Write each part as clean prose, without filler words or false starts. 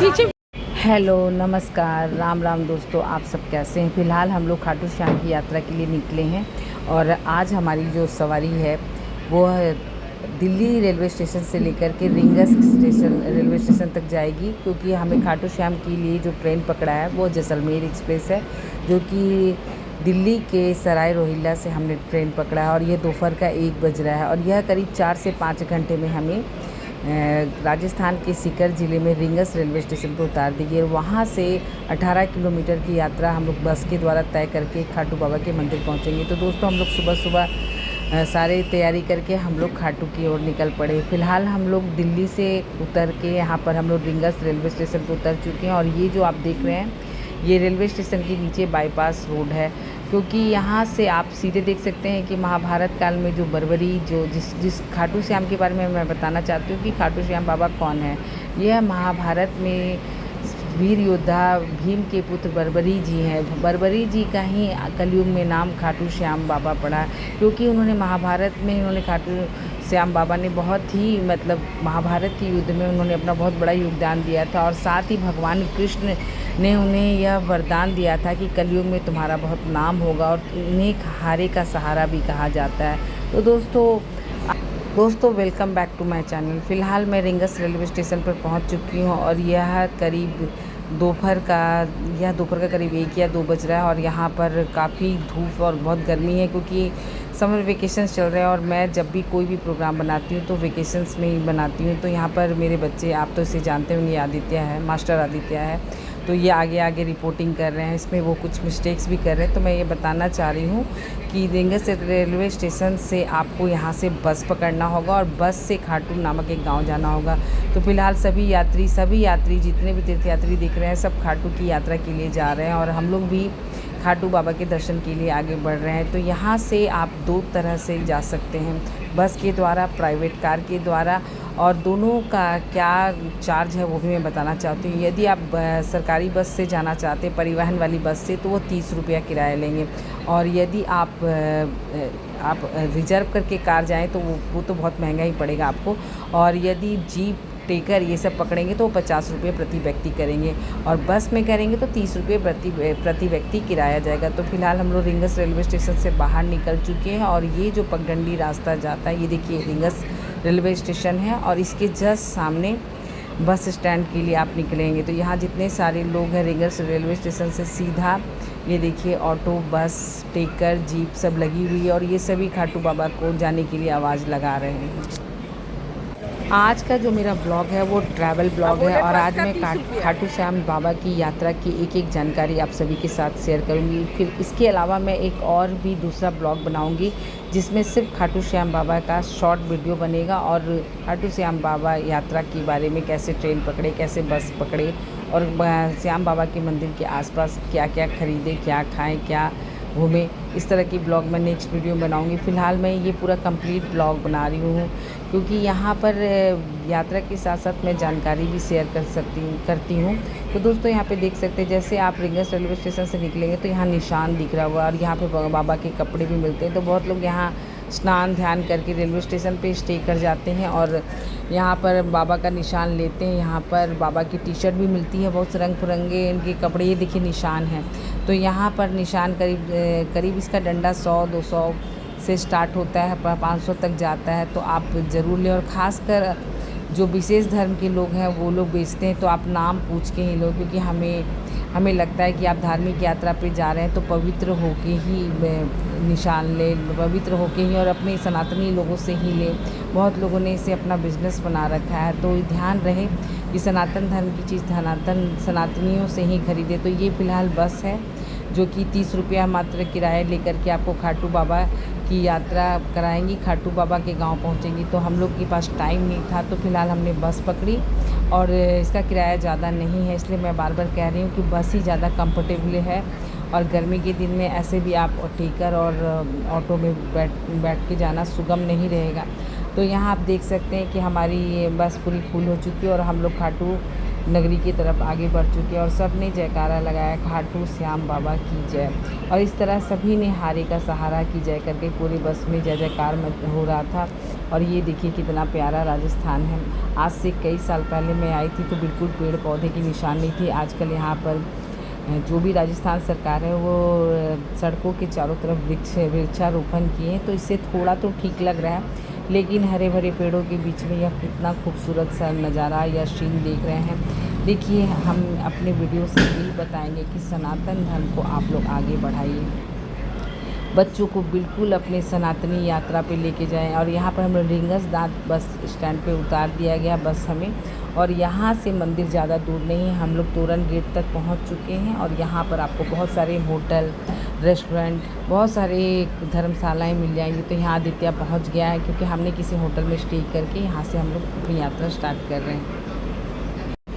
पीछे। हेलो नमस्कार राम राम दोस्तों, आप सब कैसे हैं। फ़िलहाल हम लोग खाटू श्याम की यात्रा के लिए निकले हैं और आज हमारी जो सवारी है वो दिल्ली रेलवे स्टेशन से लेकर के रींगस स्टेशन रेलवे स्टेशन तक जाएगी, क्योंकि हमें खाटू श्याम के लिए जो ट्रेन पकड़ा है वो जैसलमेर एक्सप्रेस है, जो कि दिल्ली के सराय रोहिल्ला से हमने ट्रेन पकड़ा है और ये दोपहर का 1 बज रहा है और यह करीब 4 से 5 घंटे में हमें राजस्थान के सीकर ज़िले में रींगस रेलवे स्टेशन पर उतार देगी। वहाँ से 18 किलोमीटर की यात्रा हम लोग बस के द्वारा तय करके खाटू बाबा के मंदिर पहुँचेंगे। तो दोस्तों हम लोग सुबह सुबह सारे तैयारी करके हम लोग खाटू की ओर निकल पड़े। फ़िलहाल हम लोग दिल्ली से उतर के यहाँ पर हम लोग रींगस रेलवे स्टेशन पर उतर चुके हैं और ये जो आप देख रहे हैं ये रेलवे स्टेशन के नीचे बाईपास रोड है, क्योंकि यहाँ से आप सीधे देख सकते हैं कि महाभारत काल में जो बर्बरी जो जिस खाटू श्याम के बारे में मैं बताना चाहती हूँ कि खाटू श्याम बाबा कौन है। यह महाभारत में वीर योद्धा भीम के पुत्र बर्बरी जी हैं। बर्बरी जी का ही कलयुग में नाम खाटू श्याम बाबा पड़ा, क्योंकि उन्होंने महाभारत में खाटू श्याम बाबा ने बहुत ही महाभारत के युद्ध में उन्होंने अपना बहुत बड़ा योगदान दिया था और साथ ही भगवान कृष्ण ने उन्हें यह वरदान दिया था कि कलयुग में तुम्हारा बहुत नाम होगा और इन्हें हारे का सहारा भी कहा जाता है। तो दोस्तों welcome back to my channel. फ़िलहाल मैं रींगस रेलवे स्टेशन पर पहुंच चुकी हूं और यह दोपहर का करीब 1 या 2 बज रहा है और यहाँ पर काफ़ी धूप और बहुत गर्मी है, क्योंकि समर वेकेशंस चल रहे हैं और मैं जब भी कोई भी प्रोग्राम बनाती हूँ तो वेकेशंस में ही बनाती हूँ। तो यहाँ पर मेरे बच्चे, आप तो इसे जानते होंगे, आदित्य है, मास्टर आदित्य है, तो ये आगे आगे रिपोर्टिंग कर रहे हैं। इसमें वो कुछ मिस्टेक्स भी कर रहे हैं। तो मैं ये बताना चाह रही हूँ कि रींगस रेलवे स्टेशन से आपको यहाँ से बस पकड़ना होगा और बस से खाटू नामक एक गांव जाना होगा। तो फिलहाल सभी यात्री जितने भी तीर्थ यात्री दिख रहे हैं सब खाटू की यात्रा के लिए जा रहे हैं और हम लोग भी खाटू बाबा के दर्शन के लिए आगे बढ़ रहे हैं। तो यहाँ से आप 2 तरह से जा सकते हैं, बस के द्वारा, प्राइवेट कार के द्वारा, और दोनों का क्या चार्ज है वो भी मैं बताना चाहती हूँ। यदि आप सरकारी बस से जाना चाहते हैं, परिवहन वाली बस से, तो वो 30 रुपया किराया लेंगे और यदि आप रिजर्व करके कार जाएँ तो वो तो बहुत महंगा ही पड़ेगा आपको। और यदि जीप, टेकर ये सब पकड़ेंगे तो 50 रुपये प्रति व्यक्ति करेंगे और बस में करेंगे तो 30 रुपये प्रति व्यक्ति किराया जाएगा। तो फिलहाल हम लोग रींगस रेलवे स्टेशन से बाहर निकल चुके हैं और ये जो पगडंडी रास्ता जाता है, ये देखिए रींगस रेलवे स्टेशन है और इसके जस्ट सामने बस स्टैंड के लिए आप निकलेंगे। तो यहाँ जितने सारे लोग हैं रींगस रेलवे स्टेशन से सीधा ये देखिए ऑटो, बस, टेकर, जीप सब लगी हुई है और ये सभी खाटू बाबा को जाने के लिए आवाज़ लगा रहे हैं। आज का जो मेरा ब्लॉग है वो ट्रैवल ब्लॉग है और आज मैं खाटू श्याम बाबा की यात्रा की एक जानकारी आप सभी के साथ शेयर करूंगी। फिर इसके अलावा मैं एक और भी दूसरा ब्लॉग बनाऊंगी जिसमें सिर्फ खाटू श्याम बाबा का शॉर्ट वीडियो बनेगा और खाटू श्याम बाबा यात्रा के बारे में, कैसे ट्रेन पकड़े, कैसे बस पकड़े और श्याम बाबा के मंदिर के आसपास क्या क्या खरीदे, क्या खाएँ, क्या घूमें, इस तरह की ब्लॉग मैं नेक्स्ट वीडियो में बनाऊंगी। फ़िलहाल मैं ये पूरा कंप्लीट ब्लॉग बना रही हूँ क्योंकि यहाँ पर यात्रा के साथ साथ मैं जानकारी भी शेयर करती हूँ। तो दोस्तों यहाँ पे देख सकते हैं, जैसे आप रींगस रेलवे स्टेशन से निकलेंगे तो यहाँ निशान दिख रहा होगा और यहाँ पे बाबा के कपड़े भी मिलते हैं। तो बहुत लोग यहाँ स्नान ध्यान करके रेलवे स्टेशन पे स्टे कर जाते हैं और यहाँ पर बाबा का निशान लेते हैं। यहाँ पर बाबा की टी शर्ट भी मिलती है, बहुत रंग बिरंगे इनके कपड़े, ये देखिए निशान है। तो यहाँ पर निशान करीब इसका डंडा 100-200 से स्टार्ट होता है, 500 तक जाता है। तो आप ज़रूर लें और ख़ासकर जो विशेष धर्म के लोग हैं वो लोग बेचते हैं तो आप नाम पूछ के ही लो, क्योंकि हमें लगता है कि आप धार्मिक यात्रा पे जा रहे हैं तो पवित्र होके ही निशान लें, पवित्र होके ही और अपने सनातनी लोगों से ही लें। बहुत लोगों ने इसे अपना बिजनेस बना रखा है, तो ध्यान रहे कि सनातन धर्म की चीज़ सनातनियों से ही खरीदे। तो ये फ़िलहाल बस है जो कि 30 रुपया मात्र किराया लेकर के आपको खाटू बाबा की यात्रा कराएंगी, खाटू बाबा के गांव पहुंचेंगी। तो हम लोग के पास टाइम नहीं था तो फ़िलहाल हमने बस पकड़ी और इसका किराया ज़्यादा नहीं है, इसलिए मैं बार बार कह रही हूँ कि बस ही ज़्यादा कंफर्टेबल है। और गर्मी के दिन में ऐसे भी आप टेकर और ऑटो में बैठ के जाना सुगम नहीं रहेगा। तो यहाँ आप देख सकते हैं कि हमारी ये बस पूरी फुल हो चुकी है और हम लोग खाटू नगरी की तरफ आगे बढ़ चुके हैं और सब ने जयकारा लगाया, खाटू श्याम बाबा की जय। और इस तरह सभी ने हारे का सहारा की जय करके पूरे बस में जय जयकार हो रहा था। और ये देखिए कितना प्यारा राजस्थान है। आज से कई साल पहले मैं आई थी तो बिल्कुल पेड़ पौधे की निशान नहीं थी। आजकल यहाँ पर जो भी राजस्थान सरकार है वो सड़कों के चारों तरफ वृक्षारोपण किए हैं, तो इससे थोड़ा तो ठीक लग रहा है। लेकिन हरे भरे पेड़ों के बीच में यह कितना खूबसूरत सा नज़ारा या सीन देख रहे हैं। देखिए, हम अपने वीडियो से यही बताएंगे कि सनातन धर्म को आप लोग आगे बढ़ाइए, बच्चों को बिल्कुल अपने सनातनी यात्रा पे लेके जाएं। और यहाँ पर हमें रिंगस दांत बस स्टैंड पे उतार दिया गया बस हमें, और यहाँ से मंदिर ज़्यादा दूर नहीं है। हम लोग तोरण गेट तक पहुँच चुके हैं और यहाँ पर आपको बहुत सारे होटल, रेस्टोरेंट, बहुत सारे धर्मशालाएँ मिल जाएंगी। तो यहाँ आदित्य पहुँच गया है क्योंकि हमने किसी होटल में स्टे करके यहाँ से हम लोग अपनी यात्रा स्टार्ट कर रहे हैं।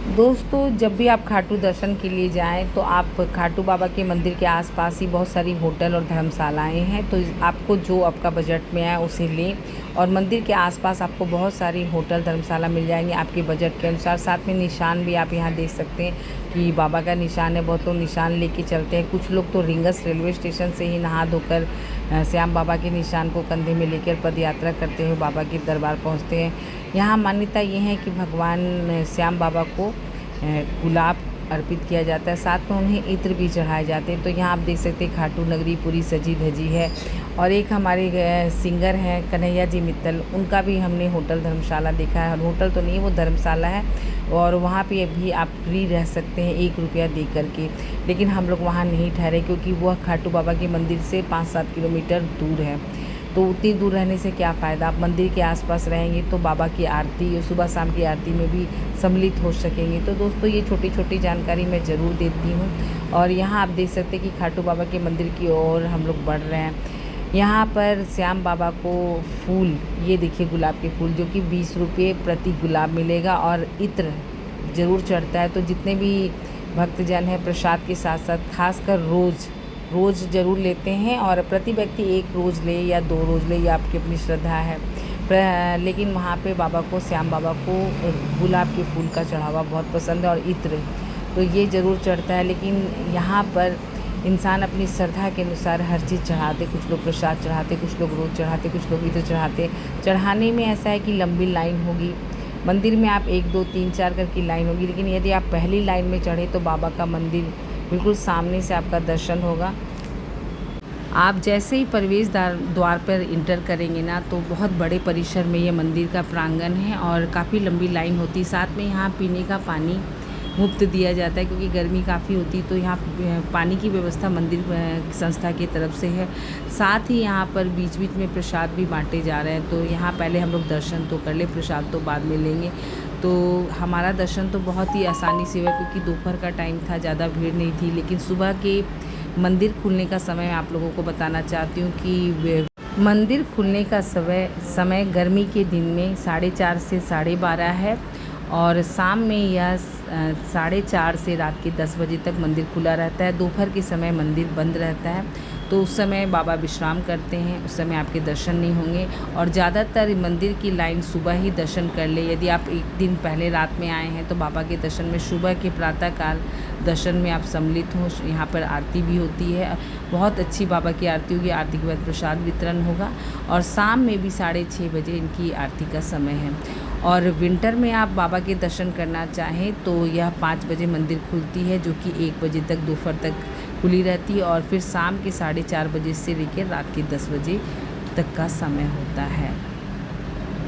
दोस्तों, जब भी आप खाटू दर्शन के लिए जाएं तो आप खाटू बाबा के मंदिर के आसपास ही बहुत सारी होटल और धर्मशालाएँ हैं, तो आपको जो आपका बजट में आए उसे लें। और मंदिर के आसपास आपको बहुत सारी होटल धर्मशाला मिल जाएंगे आपके बजट के अनुसार। साथ में निशान भी आप यहाँ देख सकते हैं कि बाबा का निशान है। बहुत लोग निशान लेके चलते हैं, कुछ लोग तो रिंगस रेलवे स्टेशन से ही नहा धोकर श्याम बाबा के निशान को कंधे में लेकर पद यात्रा करते हुए बाबा के दरबार पहुँचते हैं। यहाँ मान्यता ये है कि भगवान श्याम बाबा को गुलाब अर्पित किया जाता है, साथ में उन्हें इत्र भी चढ़ाए जाते हैं। तो यहाँ आप देख सकते हैं खाटू नगरी पूरी सजी धजी है। और एक हमारे सिंगर हैं कन्हैया जी मित्तल, उनका भी हमने होटल धर्मशाला देखा है। होटल तो नहीं, वो धर्मशाला है और वहाँ पे भी आप फ्री रह सकते हैं 1 रुपया दे करके। लेकिन हम लोग वहाँ नहीं ठहरे क्योंकि वह खाटू बाबा के मंदिर से 5-7 किलोमीटर दूर है। तो उतनी दूर रहने से क्या फ़ायदा, आप मंदिर के आसपास रहेंगे तो बाबा की आरती, सुबह शाम की आरती में भी सम्मिलित हो सकेंगे। तो दोस्तों, ये छोटी छोटी जानकारी मैं ज़रूर देती हूँ। और यहाँ आप देख सकते हैं कि खाटू बाबा के मंदिर की ओर हम लोग बढ़ रहे हैं। यहाँ पर श्याम बाबा को फूल, ये देखिए गुलाब के फूल, जो कि 20 रुपये प्रति गुलाब मिलेगा और इत्र ज़रूर चढ़ता है। तो जितने भी भक्तजन हैं प्रसाद के साथ साथ खासकर रोज़ ज़रूर लेते हैं। और प्रति व्यक्ति 1 रोज़ ले या 2 रोज़ ले, ये आपकी अपनी श्रद्धा है। लेकिन वहाँ पे बाबा को, श्याम बाबा को गुलाब के फूल का चढ़ावा बहुत पसंद है और इत्र, तो ये ज़रूर चढ़ता है। लेकिन यहाँ पर इंसान अपनी श्रद्धा के अनुसार हर चीज़ चढ़ाते, कुछ लोग प्रसाद चढ़ाते, कुछ लोग रोज़ चढ़ाते, कुछ लोग इत्र चढ़ाते। चढ़ाने में ऐसा है कि लंबी लाइन होगी मंदिर में, आप 1 2 3 4 करके लाइन होगी। लेकिन यदि आप पहली लाइन में चढ़े तो बाबा का मंदिर बिल्कुल सामने से आपका दर्शन होगा। आप जैसे ही प्रवेश द्वार पर इंटर करेंगे ना, तो बहुत बड़े परिसर में ये मंदिर का प्रांगण है और काफ़ी लंबी लाइन होती है। साथ में यहाँ पीने का पानी मुफ्त दिया जाता है क्योंकि गर्मी काफ़ी होती है, तो यहाँ पानी की व्यवस्था मंदिर संस्था की तरफ से है। साथ ही यहाँ पर बीच बीच में प्रसाद भी बांटे जा रहे हैं। तो यहाँ पहले हम लोग दर्शन तो कर ले, प्रसाद तो बाद में लेंगे। तो हमारा दर्शन तो बहुत ही आसानी से हुआ क्योंकि दोपहर का टाइम था, ज़्यादा भीड़ नहीं थी। लेकिन सुबह के मंदिर खुलने का समय मैं आप लोगों को बताना चाहती हूँ कि मंदिर खुलने का समय गर्मी के दिन में 4:30 से 12:30 है और शाम में यह 4:30 से रात के 10 बजे तक मंदिर खुला रहता है। दोपहर के समय मंदिर बंद रहता है, तो उस समय बाबा विश्राम करते हैं, उस समय आपके दर्शन नहीं होंगे। और ज़्यादातर मंदिर की लाइन सुबह ही दर्शन कर ले। यदि आप एक दिन पहले रात में आए हैं तो बाबा के दर्शन में सुबह के प्रातःकाल दर्शन में आप सम्मिलित हों। यहाँ पर आरती भी होती है, बहुत अच्छी बाबा की आरती होगी। आरती के बाद प्रसाद वितरण होगा और शाम में भी 6:30 बजे इनकी आरती का समय है। और विंटर में आप बाबा के दर्शन करना चाहें तो यह 5 बजे मंदिर खुलती है, जो कि 1 बजे तक दोपहर तक खुली रहती है। और फिर शाम के 4:30 बजे से लेकर रात के 10 बजे तक का समय होता है।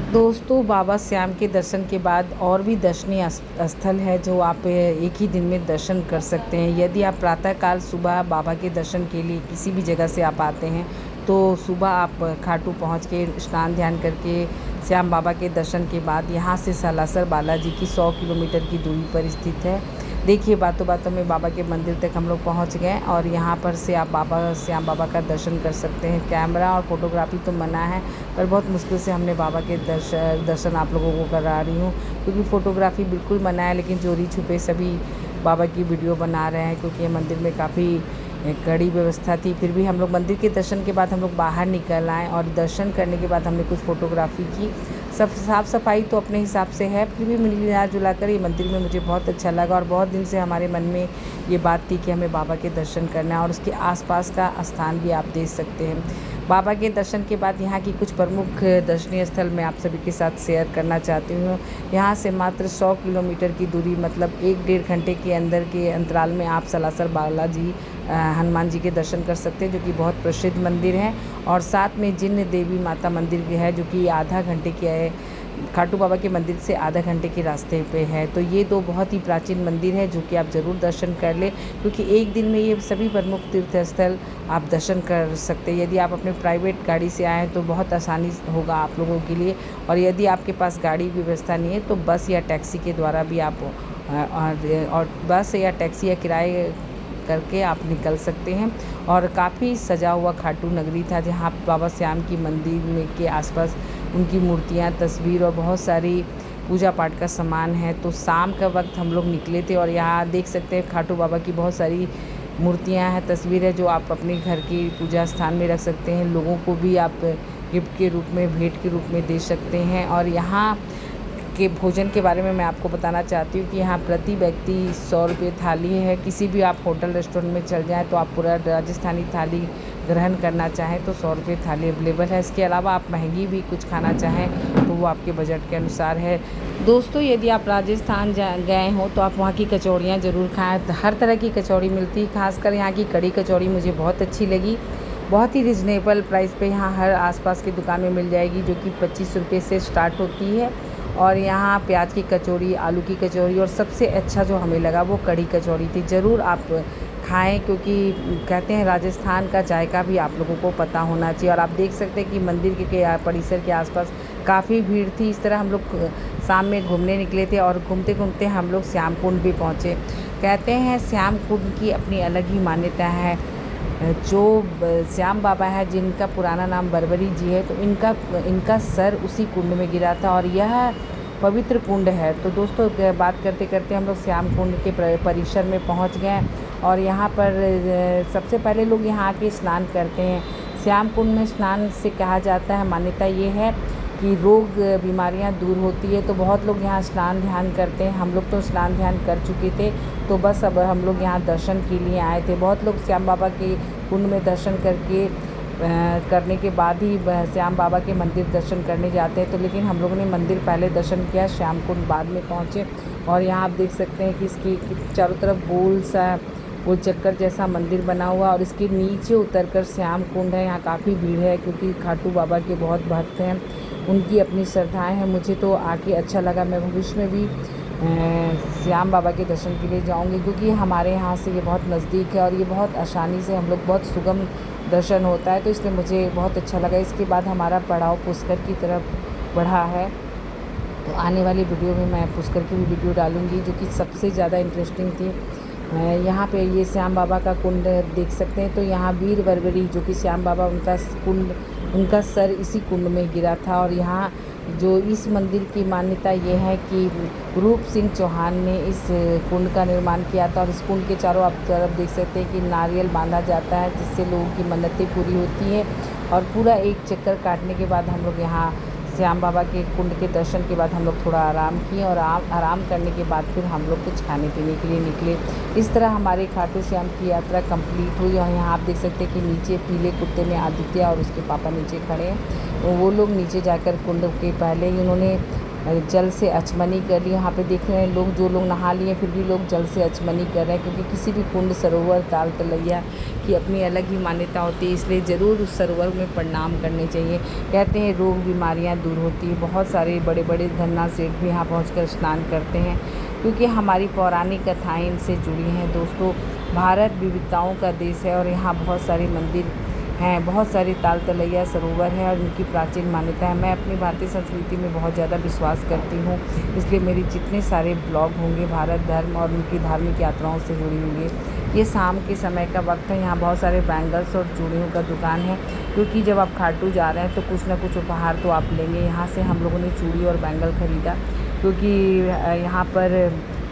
दोस्तों, बाबा श्याम के दर्शन के बाद और भी दर्शनीय स्थल है जो आप एक ही दिन में दर्शन कर सकते हैं। यदि आप प्रातःकाल सुबह बाबा के दर्शन के लिए किसी भी जगह से आप आते हैं तो सुबह आप खाटू पहुंच के स्नान ध्यान करके श्याम बाबा के दर्शन के बाद यहाँ से सालासर बालाजी की 100 किलोमीटर की दूरी पर स्थित है। देखिए, बातों बातों में बाबा के मंदिर तक हम लोग पहुँच गए और यहाँ पर से आप श्याम बाबा का दर्शन कर सकते हैं। कैमरा और फोटोग्राफी तो मना है, पर बहुत मुश्किल से हमने बाबा के दर्शन आप लोगों को करा रही हूँ क्योंकि फ़ोटोग्राफी बिल्कुल मना है। लेकिन चोरी छुपे सभी बाबा की वीडियो बना रहे हैं क्योंकि मंदिर में काफ़ी कड़ी व्यवस्था थी। फिर भी हम लोग मंदिर के दर्शन के बाद हम लोग बाहर निकल आए और दर्शन करने के बाद हमने कुछ फ़ोटोग्राफी की। सब साफ़ सफाई तो अपने हिसाब से है, फिर भी मिला जुला कर ये मंदिर में मुझे बहुत अच्छा लगा। और बहुत दिन से हमारे मन में ये बात थी कि हमें बाबा के दर्शन करना है, और उसके आसपास का स्थान भी आप देख सकते हैं। बाबा के दर्शन के बाद यहाँ की कुछ प्रमुख दर्शनीय स्थल मैं आप सभी के साथ शेयर करना चाहती हूँ। यहाँ से मात्र 100 किलोमीटर की दूरी, मतलब 1-1.5 घंटे के अंदर के अंतराल में आप सलासर बालाजी हनुमान जी के दर्शन कर सकते हैं, जो कि बहुत प्रसिद्ध मंदिर है। और साथ में जिन देवी माता मंदिर भी है, जो कि आधा घंटे के खाटू बाबा के मंदिर से आधा घंटे के रास्ते पे है। तो ये 2 बहुत ही प्राचीन मंदिर है, जो कि आप ज़रूर दर्शन कर लें, क्योंकि एक दिन में ये सभी प्रमुख तीर्थ स्थल आप दर्शन कर सकते हैं। यदि आप अपने प्राइवेट गाड़ी से आएँ तो बहुत आसानी होगा आप लोगों के लिए, और यदि आपके पास गाड़ी की व्यवस्था नहीं है तो बस या टैक्सी के द्वारा भी आप और बस या टैक्सी या किराए करके आप निकल सकते हैं। और काफ़ी सजा हुआ खाटू नगरी था, जहाँ बाबा श्याम की मंदिर में के आसपास उनकी मूर्तियाँ, तस्वीर और बहुत सारी पूजा पाठ का सामान है। तो शाम का वक्त हम लोग निकले थे, और यहाँ देख सकते हैं खाटू बाबा की बहुत सारी मूर्तियाँ हैं, तस्वीर है, जो आप अपने घर की पूजा स्थान में रख सकते हैं। लोगों को भी आप गिफ्ट के रूप में, भेंट के रूप में दे सकते हैं। और यहाँ के भोजन के बारे में मैं आपको बताना चाहती हूँ कि यहाँ प्रति व्यक्ति 100 रुपये थाली है। किसी भी आप होटल रेस्टोरेंट में चल जाएँ तो आप पूरा राजस्थानी थाली ग्रहण करना चाहें तो 100 रुपये थाली अवेलेबल है। इसके अलावा आप महंगी भी कुछ खाना चाहें तो वो आपके बजट के अनुसार है। दोस्तों, यदि आप राजस्थान गए हो तो आप वहाँ की कचौड़ियाँ ज़रूर खाएँ। हर तरह की कचौड़ी मिलती है, खासकर यहाँ की कड़ी कचौड़ी मुझे बहुत अच्छी लगी। बहुत ही रिजनेबल प्राइस पे यहाँ हर आसपास की दुकान में मिल जाएगी, जो कि 25 रुपये से स्टार्ट होती है। और यहाँ प्याज की कचौड़ी, आलू की कचौड़ी, और सबसे अच्छा जो हमें लगा वो कड़ी कचौड़ी थी। ज़रूर आप खाएं, क्योंकि कहते हैं राजस्थान का जायका भी आप लोगों को पता होना चाहिए। और आप देख सकते हैं कि मंदिर के परिसर के आसपास काफ़ी भीड़ थी। इस तरह हम लोग शाम में घूमने निकले थे, और घूमते घूमते हम लोग श्याम कुंड भी पहुँचे। कहते हैं श्याम कुंड की अपनी अलग ही मान्यता है। जो श्याम बाबा है, जिनका पुराना नाम बरबरी जी है, तो इनका सर उसी कुंड में गिरा था, और यह पवित्र कुंड है। तो दोस्तों, बात करते करते हम लोग श्याम कुंड के परिसर में पहुंच गए, और यहाँ पर सबसे पहले लोग यहाँ आके स्नान करते हैं। श्याम कुंड में स्नान से कहा जाता है, मान्यता ये है कि रोग बीमारियां दूर होती है। तो बहुत लोग यहाँ स्नान ध्यान करते हैं। हम लोग तो स्नान ध्यान कर चुके थे, तो बस अब हम लोग यहाँ दर्शन के लिए आए थे। बहुत लोग श्याम बाबा के कुंड में दर्शन करने के बाद ही श्याम बाबा के मंदिर दर्शन करने जाते हैं। तो लेकिन हम लोगों ने मंदिर पहले दर्शन किया, श्याम कुंड बाद में पहुँचे। और यहाँ आप देख सकते हैं कि इसकी चारों तरफ गोल चक्कर जैसा मंदिर बना हुआ, और इसके नीचे उतरकर श्याम कुंड है। यहाँ काफ़ी भीड़ है, क्योंकि खाटू बाबा के बहुत भक्त हैं, उनकी अपनी श्रद्धाएं हैं। मुझे तो आके अच्छा लगा। मैं भविष्य में भी श्याम बाबा के दर्शन के लिए जाऊंगी, क्योंकि हमारे यहाँ से ये बहुत नज़दीक है, और ये बहुत आसानी से हम लोग बहुत सुगम दर्शन होता है, तो इसलिए मुझे बहुत अच्छा लगा। इसके बाद हमारा पड़ाव पुष्कर की तरफ बढ़ा है। तो आने वाली वीडियो में मैं पुष्कर की भी वीडियो डालूंगी, जो कि सबसे ज़्यादा इंटरेस्टिंग थी। यहाँ पे ये श्याम बाबा का कुंड देख सकते हैं। तो यहाँ वीर बरबरी, जो कि श्याम बाबा, उनका सर इसी कुंड में गिरा था। और यहाँ जो इस मंदिर की मान्यता ये है कि रूप सिंह चौहान ने इस कुंड का निर्माण किया था। और इस कुंड के चारों आप तरफ देख सकते हैं कि नारियल बांधा जाता है, जिससे लोगों की मन्नतें पूरी होती हैं। और पूरा एक चक्कर काटने के बाद हम लोग यहाँ श्याम बाबा के कुंड के दर्शन के बाद हम लोग थोड़ा आराम किए, और आराम करने के बाद फिर हम लोग कुछ खाने पीने के लिए निकले। इस तरह हमारे खाटू श्याम की यात्रा कंप्लीट हुई। और यहाँ आप देख सकते हैं कि नीचे पीले कुर्ते में आदित्य और उसके पापा नीचे खड़े हैं। तो वो लोग नीचे जाकर कुंड के पहले ही उन्होंने जल से अचमनी कर ली। यहाँ पे देख रहे हैं लोग, जो लोग नहा लिए फिर भी लोग जल से अचमनी कर रहे हैं, क्योंकि किसी भी कुंड, सरोवर, ताल तलैया की अपनी अलग ही मान्यता होती है। इसलिए ज़रूर उस सरोवर में प्रणाम करने चाहिए। कहते हैं रोग बीमारियाँ दूर होती है। बहुत सारे बड़े बड़े धन्ना सेठ भी यहाँ पहुँच स्नान करते हैं, क्योंकि हमारी पौराणिक कथाएँ इनसे जुड़ी हैं। दोस्तों, भारत विविधताओं का देश है, और यहाँ बहुत सारे मंदिर हैं, बहुत सारे ताल तलैया सरोवर हैं, और उनकी प्राचीन मान्यता है। मैं अपनी भारतीय संस्कृति में बहुत ज़्यादा विश्वास करती हूँ, इसलिए मेरी जितने सारे ब्लॉग होंगे भारत धर्म और उनकी धार्मिक यात्राओं से जुड़ी होंगे। ये शाम के समय का वक्त है। यहाँ बहुत सारे बैंगल्स और चूड़ियों का दुकान है, क्योंकि जब आप खाटू जा रहे हैं तो कुछ ना कुछ उपहार तो आप लेंगे। यहाँ से हम लोगों ने चूड़ी और बैंगल ख़रीदा, क्योंकि यहाँ पर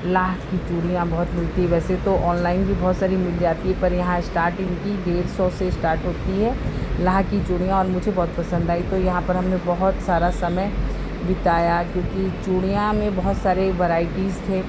लाह की चूड़ियाँ बहुत मिलती है। वैसे तो ऑनलाइन भी बहुत सारी मिल जाती है, पर यहाँ स्टार्ट इनकी 150 से स्टार्ट होती है लाह की चूड़ियाँ, और मुझे बहुत पसंद आई। तो यहाँ पर हमने बहुत सारा समय बिताया, क्योंकि चूड़ियाँ में बहुत सारे वैराइटीज़ थे।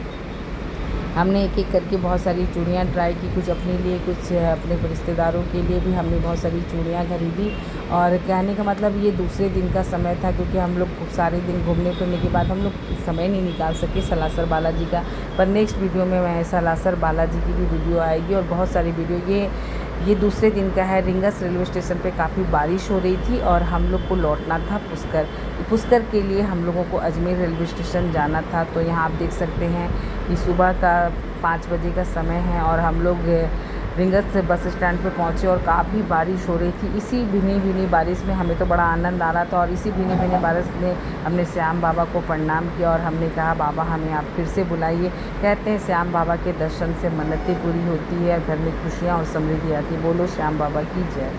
हमने एक एक करके बहुत सारी चूड़ियाँ ट्राई की, कुछ अपने लिए, कुछ अपने रिश्तेदारों के लिए भी हमने बहुत सारी चूड़ियाँ खरीदी। और कहने का मतलब ये दूसरे दिन का समय था, क्योंकि हम लोग सारे दिन घूमने फिरने के बाद हम लोग समय नहीं निकाल सके सलासर बालाजी का। पर नेक्स्ट वीडियो में मैं सलासर बालाजी की भी वीडियो आएगी और बहुत सारी वीडियो। ये दूसरे दिन का है। रिंगस रेलवे स्टेशन पे काफ़ी बारिश हो रही थी और हम लोग को लौटना था पुष्कर के लिए हम लोगों को अजमेर रेलवे स्टेशन जाना था। तो यहाँ आप देख सकते हैं कि सुबह का 5 बजे का समय है और हम लोग रिंगस से बस स्टैंड पे पहुँचे और काफ़ी बारिश हो रही थी। इसी भीनी भीनी बारिश में हमें तो बड़ा आनंद आ रहा था और इसी भीनी भीनी बारिश में हमने श्याम बाबा को प्रणाम किया और हमने कहा, बाबा हमें आप फिर से बुलाइए। कहते हैं श्याम बाबा के दर्शन से मन्नतें पूरी होती है, घर में खुशियाँ और समृद्धि आती है। बोलो श्याम बाबा की जय।